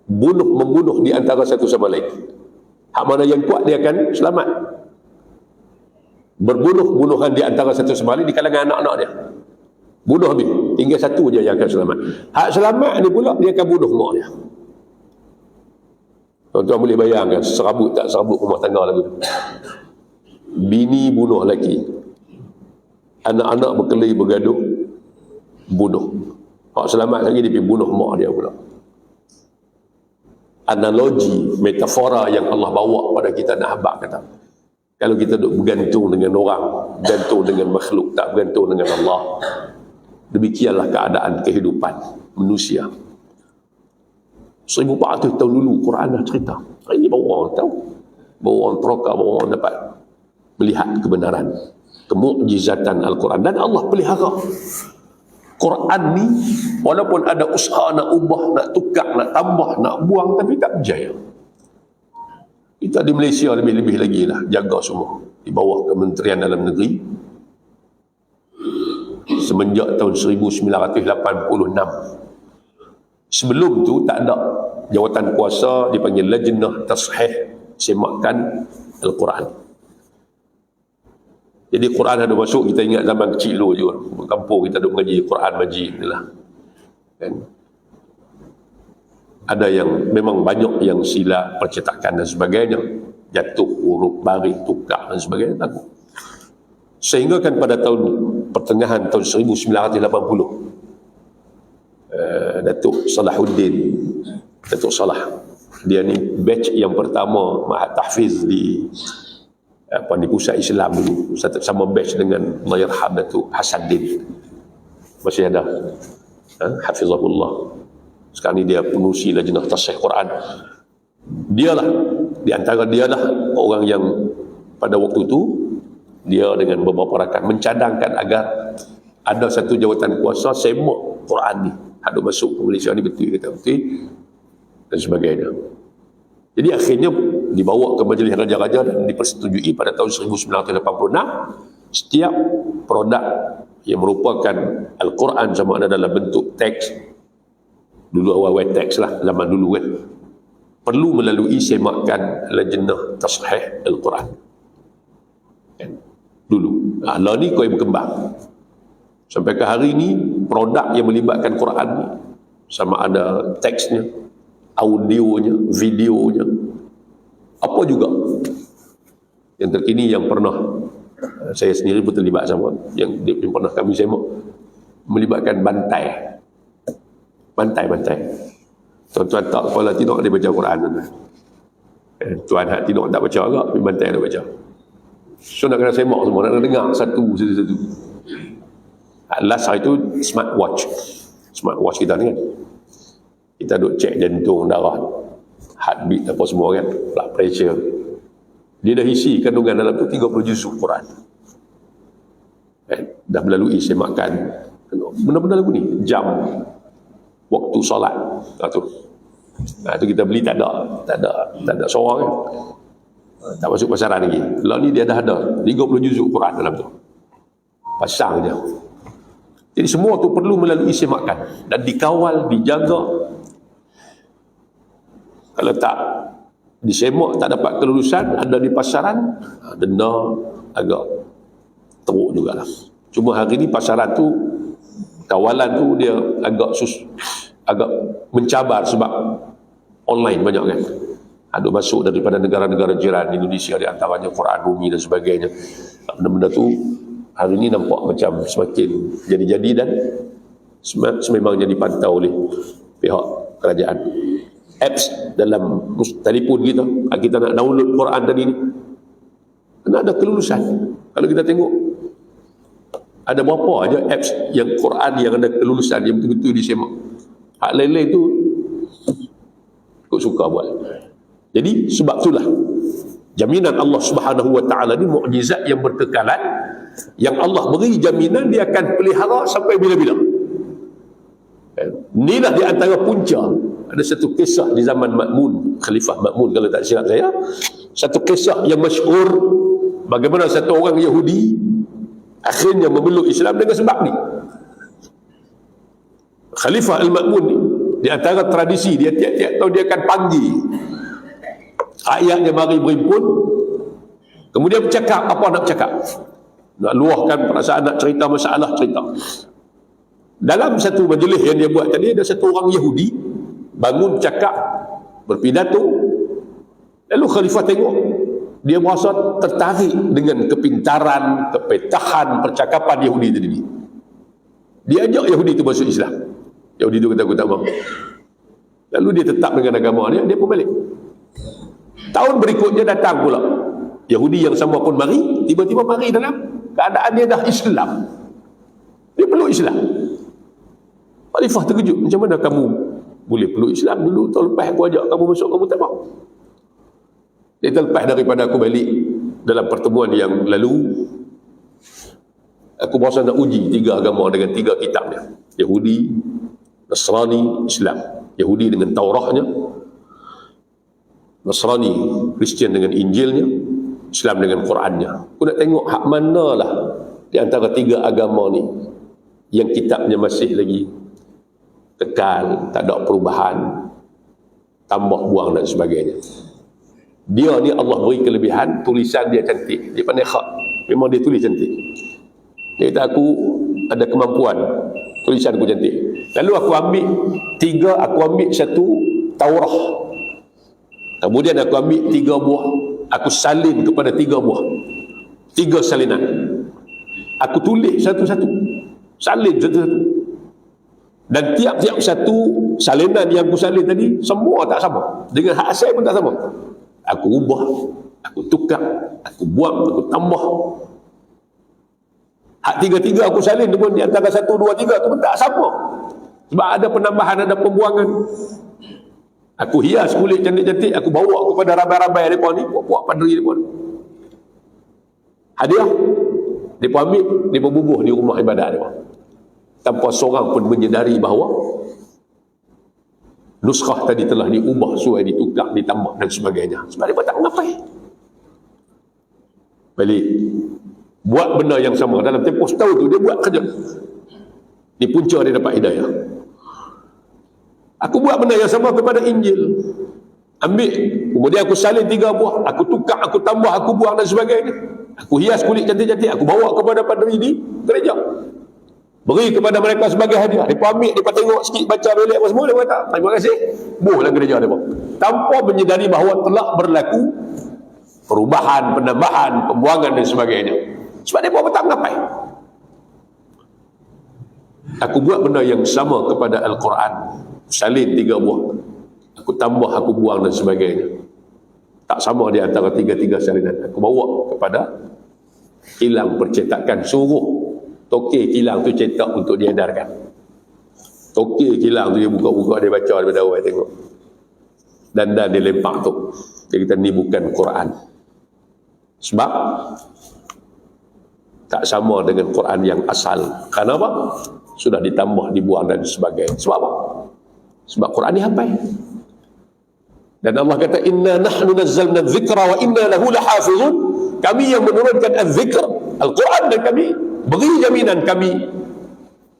Speaker 1: membunuh di antara satu sama lain. Hak mana yang kuat dia akan selamat. Berbunuh-bunuhan di antara satu sama lain di kalangan anak-anak dia. Bunuh habis. Tinggal satu je yang akan selamat. Hak selamat ni pula dia akan bunuh mak dia. Tuan-tuan boleh bayangkan serabut tak serabut rumah tangga lagu tu. Bini bunuh lelaki. Anak-anak berkelahi bergaduh, bunuh. Hak selamat lagi dia pergi bunuh mak dia pula. Analogi, metafora yang Allah bawa pada kita nak habaq kata, kalau kita duk bergantung dengan orang, bergantung dengan makhluk, tak bergantung dengan Allah, demikianlah keadaan kehidupan manusia. 1400 tahun dulu Quran dah cerita. Ini baru orang tahu, baru orang teroka, baru orang dapat melihat kebenaran, kemukjizatan Al-Quran. Dan Allah pelihara Quran ni, walaupun ada usaha nak ubah, nak tukar, nak tambah, nak buang, tapi tak berjaya. Kita di Malaysia lebih-lebih lagi lah jaga semua di bawah Kementerian Dalam Negeri semenjak tahun 1986. Sebelum tu tak ada jawatan kuasa dipanggil Lajnah Tashih Semakan Al-Quran. Jadi Quran ada masuk, kita ingat zaman kecil dulu juga, kampung kita duk mengaji Quran Majid ni lah. Kan? Ada yang memang banyak yang silap percetakan dan sebagainya, jatuh huruf baris, tukar dan sebagainya, takut. Sehingga kan pada tahun pertengahan tahun 1980, Datuk Salahuddin, Datuk Salah, dia ni batch yang pertama Mahat Tahfiz di pusat Islam dulu, sama batch dengan Allahyarham Datuk Hasanuddin, masih ada, hafizahullah. Sekarang ni dia pengurusi Lajnah Tashih Quran. Dialah, di antara dialah orang yang pada waktu tu dia dengan beberapa rakan mencadangkan agar ada satu jawatan kuasa semak Quran ni, ada masuk ke Malaysia ni, betul kata betul dan sebagainya. Jadi akhirnya dibawa ke Majlis Raja-Raja dan dipersetujui pada tahun 1986. Setiap produk yang merupakan Al-Quran, sama ada dalam bentuk teks, dulu awal-awal teks lah zaman dulu kan, perlu melalui semakan Lajnah Tashih Al-Quran kan? Dulu lah ni kau yang berkembang sampai ke hari ni. Produk yang melibatkan Quran ni, sama ada teksnya, audionya, videonya, apa juga yang terkini, yang pernah saya sendiri pun terlibat sama, yang pernah kami semak, melibatkan bantai. Tuan-tuan tak kepala tidak dia baca Quran, tuan hak tidak tak baca agak, tapi bantai dia baca. So nak kena semak semua, nak kena dengar satu. Last hari tu smartwatch kita ni kan, kita duk cek jantung, darah, heartbeat apa semua kan, blood pressure. Dia dah isi kandungan dalam tu 30 juzuk Quran. Dah melalui semakan benda-benda lagu ni, jam waktu solat. Tu kita beli tak ada suara kan. Tak masuk pasaran lagi. Lah ni dia dah ada 30 juzuk Quran dalam tu. Pasang je. Jadi semua tu perlu melalui semakan dan dikawal, dijaga. Kalau tak disemak, tak dapat kelulusan, ada di pasaran, denda agak teruk jugalah. Cuma hari ni pasaran tu, kawalan tu dia agak mencabar sebab online banyak kan. Ada masuk daripada negara-negara jiran Indonesia, di antaranya Quran Rumi dan sebagainya. Benda-benda tu hari ni nampak macam semakin jadi-jadi dan sememangnya dipantau oleh pihak kerajaan. Apps dalam telefon kita nak download Quran tadi ni, kena ada kelulusan. Kalau kita tengok, ada berapa aja apps yang Quran yang ada kelulusan, yang betul-betul disemak. Hak lain-lain tu ikut suka buat. Jadi sebab itulah jaminan Allah Subhanahu Wa Taala ni mukjizat yang berkekalan, yang Allah beri jaminan dia akan pelihara sampai bila-bila. Inilah di antara punca. Ada satu kisah di zaman Ma'mun, Khalifah Ma'mun kalau tak silap saya, satu kisah yang masyhur bagaimana satu orang Yahudi akhirnya memeluk Islam dengan sebab ni. Khalifah Al-Ma'mun ni, di antara tradisi dia, tiap-tiap tahun dia akan panggil rakyatnya mari berhimpun, kemudian bercakap apa nak bercakap, nak luahkan perasaan, nak cerita masalah, cerita. Dalam satu majlis yang dia buat tadi, ada satu orang Yahudi bangun cakap, berpidato. Lalu Khalifah tengok, dia merasa tertarik dengan kepintaran, kepetahan percakapan Yahudi tadi. Dia ajak Yahudi itu masuk Islam. Yahudi itu kata, aku tak mahu. Lalu dia tetap dengan agama dia pun balik. Tahun berikutnya datang pula Yahudi yang sama pun mari, tiba-tiba mari dalam keadaan dia dah Islam. Dia peluk Islam. Khalifah terkejut, macam mana kamu boleh peluk Islam? Dulu tahun lepas aku ajak kamu masuk, kamu tak mahu. Dia terlepas daripada aku balik dalam pertemuan yang lalu, aku berasa nak uji 3 agama dengan 3 kitabnya. Yahudi, Nasrani, Islam. Yahudi dengan Taurahnya, Nasrani, Kristian dengan Injilnya, Islam dengan Qurannya. Aku nak tengok hak manalah di antara 3 agama ni yang kitabnya masih lagi kekal, tak ada perubahan, tambah buang dan sebagainya. Dia ni Allah beri kelebihan, tulisan dia cantik, dia pandai khat, memang dia tulis cantik. Dia kata, aku ada kemampuan, tulisan aku cantik. Lalu aku ambil 3, aku ambil satu Taurah, kemudian aku ambil 3 buah, aku salin kepada 3 buah, 3 salinan, aku tulis satu-satu, salin satu-satu. Dan tiap-tiap satu salinan yang aku salin tadi, semua tak sama, dengan hak asal pun tak sama. Aku ubah, aku tukar, aku buang, aku tambah. Hak 3-3 aku salin tu pun di antara 1, 2, 3 tu pun tak sama, sebab ada penambahan, ada pembuangan. Aku hias kulit cantik-cantik, aku bawa kepada rabai-rabai mereka ni, puak-puak padri mereka ni, hadiah. Mereka ambil, mereka bubuh di rumah ibadat mereka, tanpa seorang pun menyedari bahawa nuskah tadi telah diubah, suai ditukar, ditambah dan sebagainya. Sebab mereka tak mengapai. Balik buat benda yang sama dalam tempoh setahun tu, dia buat kerja. Di punca dia dapat hidayah. Aku buat benda yang sama kepada Injil. Ambil, kemudian aku salin 3 buah, aku tukar, aku tambah, aku buang dan sebagainya. Aku hias kulit cantik-cantik, aku bawa kepada padri di gereja, beri kepada mereka sebagai hadiah. Mereka ambil, mereka tengok sikit, baca belak apa semua, mereka kata terima kasih, buhlah gereja mereka, tanpa menyedari bahawa telah berlaku perubahan, penambahan, pembuangan dan sebagainya. Sebab mereka tak mengapai. Aku buat benda yang sama kepada Al-Quran, salin 3 buah, aku tambah, aku buang dan sebagainya. Tak sama di antara 3-3 salinan. Aku bawa kepada kilang percetakan, suruh tokek kilang tu cetak untuk diedarkan. Tokek kilang tu dia buka-buka, dia baca, dia orang tengok, dan dia lempak tu, dia kata ni bukan Quran, sebab tak sama dengan Quran yang asal. Kenapa? Sudah ditambah, dibuang dan sebagainya. Sebab apa? Sebab Quran dihafal. Dan Allah kata, inna nahnu nazzalna dzikra wa inna lahu lahafizun. Kami yang menurunkan az-zikr, Al-Quran, dan kami beri jaminan kami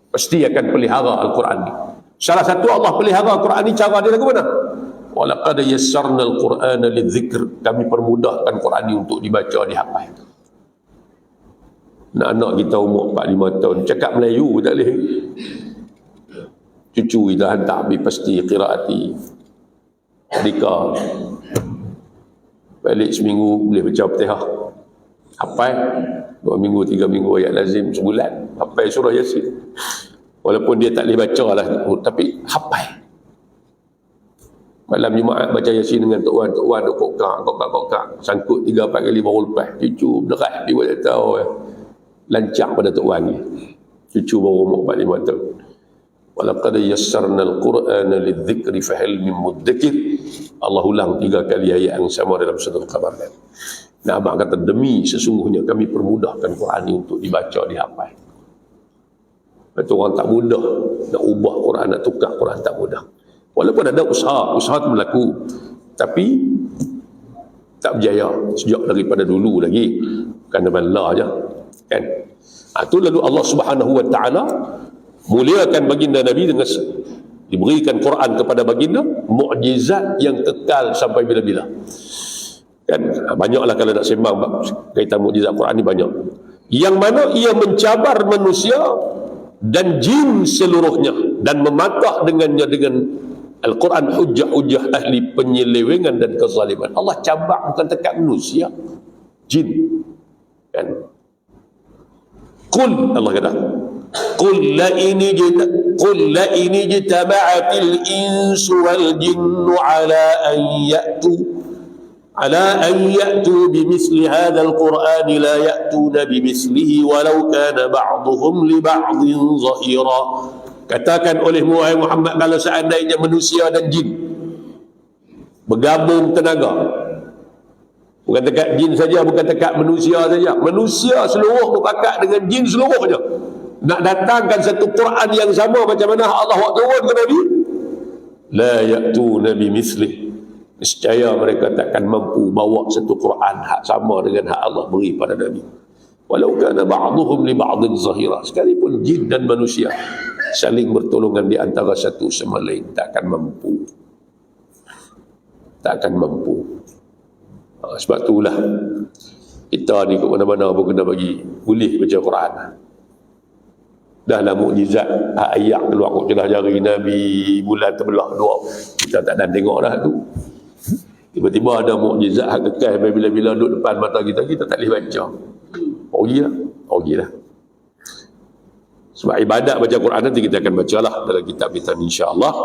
Speaker 1: pasti akan pelihara Al-Quran ni. Salah satu Allah pelihara Al-Quran ni, cara dia lagu mana? Wa laqad yassarna al-Qur'ana lidzikr. Kami permudahkan Quran ni untuk dibaca, dihafal. Anak-anak kita umur 4-5 tahun cakap Melayu tak boleh. Cucu kita hantar habis pasti qiraati. Adika balik seminggu boleh baca Fatihah. Hafal 2 minggu, 3 minggu ayat lazim, sebulan hafal surah Yasin. Walaupun dia tak boleh baca lah, tapi hafal. Malam Jumaat baca Yasin dengan Tok Wan, duk kokak, sangkut 3-4 kali baru lepas. Cucu berat, dia tak tahu lancang pada Tok Wan ni. Cucu baru umur 4-5 tahun. Walaqad yassarna al-Qur'ana lidzikri fahal min muddakir. Allah ulang 3 kali ayat yang sama dalam surah Al-Qamar. Nah, abang kata, demi sesungguhnya kami permudahkan Quran ini untuk dibaca, dihafal. Itu orang tak mudah nak ubah Quran, nak tukar Quran, tak mudah. Walaupun ada usaha itu berlaku, tapi tak berjaya sejak daripada dulu lagi. Kerana bala je, kan? Itu lalu Allah Subhanahu Wa Taala muliakan baginda Nabi dengan diberikan Quran kepada baginda, mukjizat yang kekal sampai bila-bila. Kan banyaklah kalau nak sembang kaitan mukjizat Quran ni banyak. Yang mana ia mencabar manusia dan jin seluruhnya dan mematah dengannya dengan Al-Quran hujah-hujah ahli penyelewengan dan kezaliman. Allah cabar bukan dekat manusia, jin. Kan? Qul, Allah kata, Qul la ini jitama'atil insu wal jinnu ala an ya'tu bimithli hadzal qur'ani la ya'tuna bimithlihi walau kana ba'dhum li ba'dhin zahira. Katakan oleh Muhammad, kalau seandainya manusia dan jin bergabung tenaga, bukan dekat jin saja, bukan dekat manusia saja, manusia seluruh berpakat dengan jin seluruhnya nak datangkan satu Quran yang sama macam mana Allah turun ke Nabi, la ya'tuna bimithlihi, nescaya mereka takkan mampu bawa satu Quran hak sama dengan hak Allah beri pada Nabi. Walau kana ba'dhum li ba'dhin zahira, sekalipun jin dan manusia saling bertolongan di antara satu sama lain, takkan mampu. Sebab itulah kita ni ke mana-mana pun kena bagi boleh baca Quran. Dah lah mukjizat ayat keluar kot jelah jari Nabi, bulan terbelah dua, kita tak dan tengok dah tu. Tiba-tiba ada mukjizat hak kekal sampai bila-bila duduk depan mata kita, kita tak boleh baca. Rugilah. Sebab ibadat baca Quran nanti kita akan bacalah dalam kitab kita insya-Allah.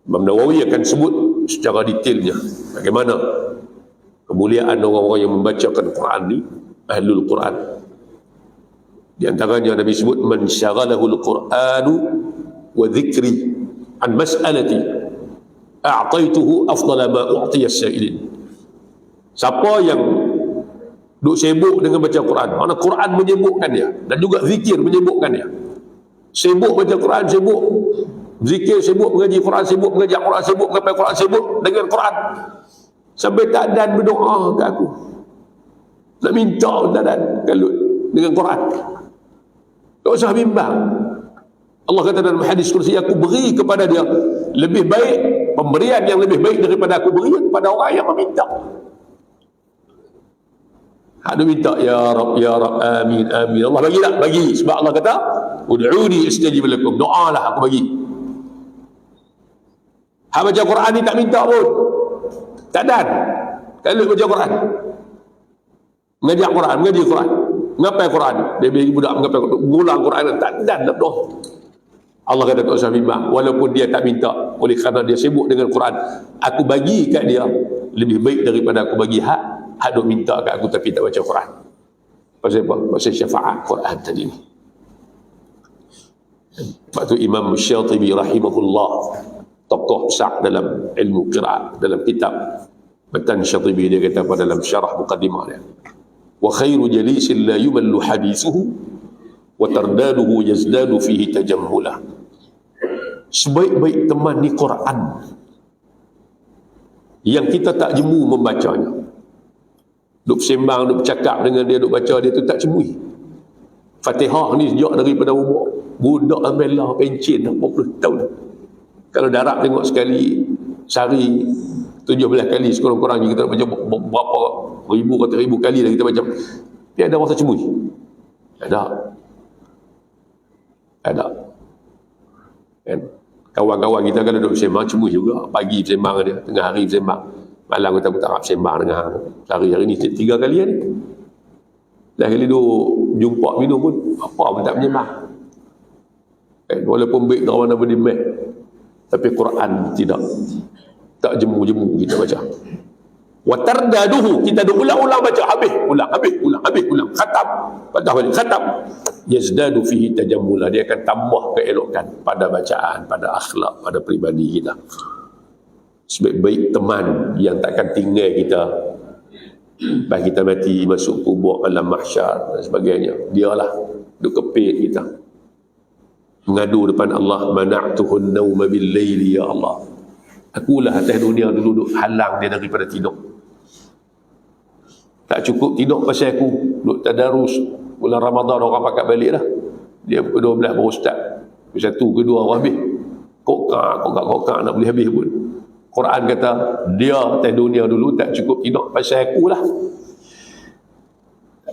Speaker 1: Imam Nawawi akan sebut secara detailnya bagaimana kemuliaan orang-orang yang membacakan Quran ni, ahlul Quran. Di antaranya Nabi sebut, man syaghalahu al-Quranu wa dhikri an mas'alati a'taituhu afdala ma u'tiya as-sa'ilin. Siapa yang duk sibuk dengan baca Quran, mana Quran menyibukkan dia dan juga zikir menyibukkan dia. Sibuk baca Quran, sibuk zikir, sibuk mengaji Quran, sibuk mengaji Quran, sibuk mengapai Quran, sibuk dengan Quran sampai tak dan berdoa ke aku, nak minta tak dan kalut dengan Quran. Tak usah bimbang. Allah kata dalam hadis kursi, aku beri kepada dia lebih baik, pemberian yang lebih baik daripada aku beri kepada orang yang meminta. Ada minta, ya Rab, amin, amin. Allah bagi tak? Bagi. Sebab Allah kata, ud'uni astajib lakum, doalah aku bagi. Hak baca Quran ni tak minta pun, tak dan kalau baca Quran, mengaji Quran, ngapai Quran, dia bagi budak mengapai Quran, ngulang Quran, tak dan tak doa. Allah kata tak usah bimbang, walaupun dia tak minta, oleh kerana dia sibuk dengan Quran, aku bagi kat dia lebih baik daripada aku bagi hak duk minta kat aku tapi tak baca Quran. Pasal apa? Pasal syafaat Quran tadi ni. Sebab tu Imam Syatibi rahimahullah, tokoh besar dalam ilmu qiraat, dalam kitab Matan Syatibi, dia kata pada dalam syarah muqaddimah dia, wa khairu jalisin la yumallu hadithuhu wa tardaduhu yazdadu fihi tajammula. Sebaik-baik teman ni Quran, yang kita tak jemu membacanya. Duk sembang, duk bercakap dengan dia, duk baca dia tu tak cemui. Fatihah ni sejak daripada umur budak ambelah pencin 40 tahun. Kalau darab tengok sekali sehari 17 kali sekurang-kurangnya kita baca berapa ribu kata ribu kali dah kita baca. Tiada rasa cemui. Ada. Kan? Kawan-kawan kita kalau duduk sembang cemui juga. Pagi sembang dia, tengah hari sembang, malam kita tak sembang dengan hang. Hari ni 3 kali ni. Dah kali duk jumpa minum pun apa pun tak menyembang. Kan? Walaupun baik dah mana berdimat, tapi Quran tidak. Tak jemu-jemu kita baca. Wa tardaduhu, kita duk ulang-ulang baca habis, ulang. Khatam. Patah balik khatam. Yazdadu fihi tajammula, dia akan tambah keelokan pada bacaan, pada akhlak, pada peribadi kita. Sebaik-baik teman yang takkan tinggal kita lepas kita mati masuk kubur alam mahsyar dan sebagainya. Dialah duk kepit kita. Mengadu depan Allah, mana'tuhun nauma bil laili ya Allah. Akulah atas dunia dulu duk halang dia daripada tidur. Tak cukup tidur pasal aku duk tadarus. Bulan Ramadan orang pakat balik dah. Dia pukul 12 baru start. Pukul 1, pukul 2 orang habis. Kokak nak boleh habis pun. Quran kata dia atas dunia dulu tak cukup tidur pasal aku lah.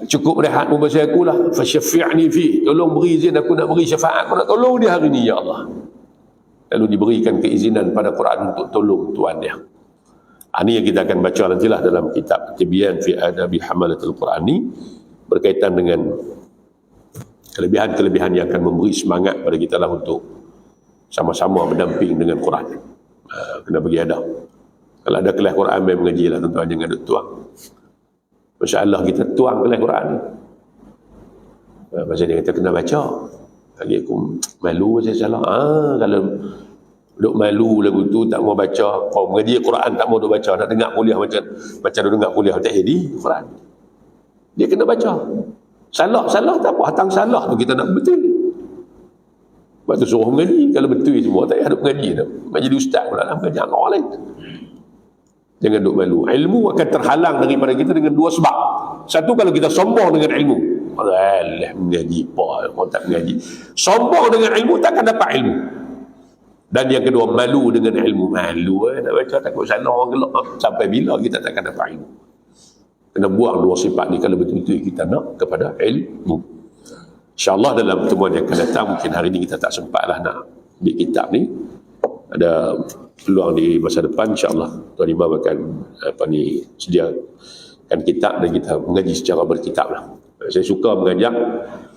Speaker 1: Cukup rehat pun pasal aku lah. Fasyafi'ni fi, tolong beri izin aku nak beri syafaat, aku nak tolong dia hari ni ya Allah. Lalu diberikan keizinan pada Quran untuk tolong Tuhan dia. Ini yang kita akan baca nantilah dalam kitab Tibyan fi Adabi Hamalatul Quran ni, berkaitan dengan kelebihan-kelebihan yang akan memberi semangat pada kita lah untuk sama-sama berdamping dengan Quran. Kena bagi adab. Kalau ada kelas Quran main mengaji lah, tuan-tuan jangan duk tuang. Masya-Allah kita tuang kelas Quran ni. Pasal dia kata kena baca. Lagi aku malu saya salah. Kalau duk malu lagu tu tak mau baca, kau mengaji Quran tak mau duk baca, nak dengar kuliah macam duk dengar kuliah tak jadi Quran. Dia kena baca. Salah tak apa, hatang salah tu kita nak betul. Sebab tu suruh mengaji, kalau betul semua tak payah duk mengaji dah. Menjadi ustaz pula lah, mengajar orang lain. Jangan duk malu. Ilmu akan terhalang daripada kita dengan 2 sebab. Satu, kalau kita sombong dengan ilmu. Alah mengaji apa, orang tak mengaji. Sombong dengan ilmu takkan dapat ilmu. Dan yang kedua, malu dengan ilmu. Malu nak baca takut salah orang gelak. Sampai bila kita takkan dapat ilmu. Kena buang 2 sifat ni kalau betul-betul kita nak kepada ilmu. InsyaAllah dalam pertemuan yang akan datang, mungkin hari ni kita tak sempatlah nak ambil kitab ni. Ada peluang di masa depan, insyaAllah Tuan Imam akan sediakan kitab dan kita mengaji secara berkitab lah. Saya suka mengajak,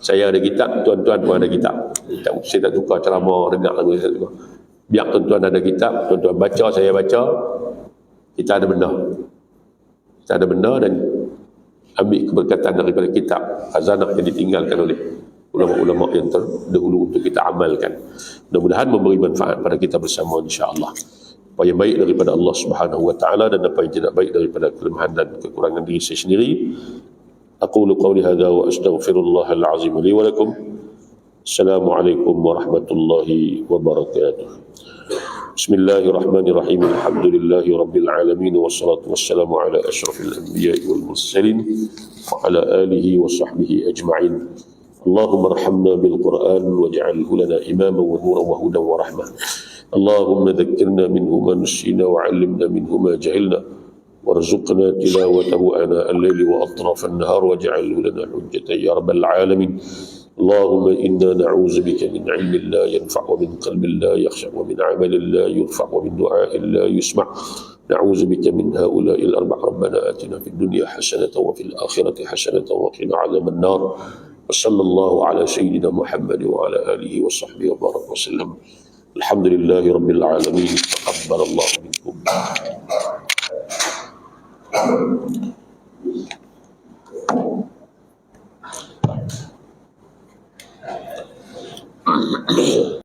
Speaker 1: saya ada kitab, tuan-tuan pun ada kitab. Saya tak suka ceramah, dengar lagu, saya suka. Biar tuan-tuan ada kitab, tuan-tuan baca, saya baca, kita ada benda. Kita ada benda dan ambil keberkatan daripada kitab, khazanah yang ditinggalkan oleh ulama-ulama yang terdahulu untuk kita amalkan. Mudah-mudahan memberi manfaat pada kita bersama insya-Allah. Apa yang baik daripada Allah Subhanahu wa taala dan apa yang tidak baik daripada kelemahan dan kekurangan diri saya sendiri. Aqulu qawli hadza wa astaghfirullahal azim li wa lakum. Assalamualaikum warahmatullahi wabarakatuh. Bismillahirrahmanirrahim. Alhamdulillahi rabbil alamin wassalatu wassalamu ala asyrafil anbiya'i wal mursalin wa ala alihi wa sahbihi ajma'in. اللهم ارحمنا بالقرآن واجعله لنا إماما ونورا وهدى ورحمة. اللهم ذكرنا منه ما نسينا وعلمنا منه ما جهلنا وارزقنا تلاوته آناء الليل وأطراف النهار واجعله لنا حجة يا رب العالمين. اللهم إنا نعوذ بك من علم لا ينفع ومن قلب لا يخشع ومن عمل لا يرفع ومن دعاء لا يسمع. نعوذ بك من هؤلاء الأربع. ربنا آتنا في الدنيا حسنة وفي الآخرة حسنة وقنا عذاب النار. وصلى الله على سيدنا محمد وعلى آله وصحبه وبارك وسلم. الحمد لله رب العالمين. تقبل الله منكم.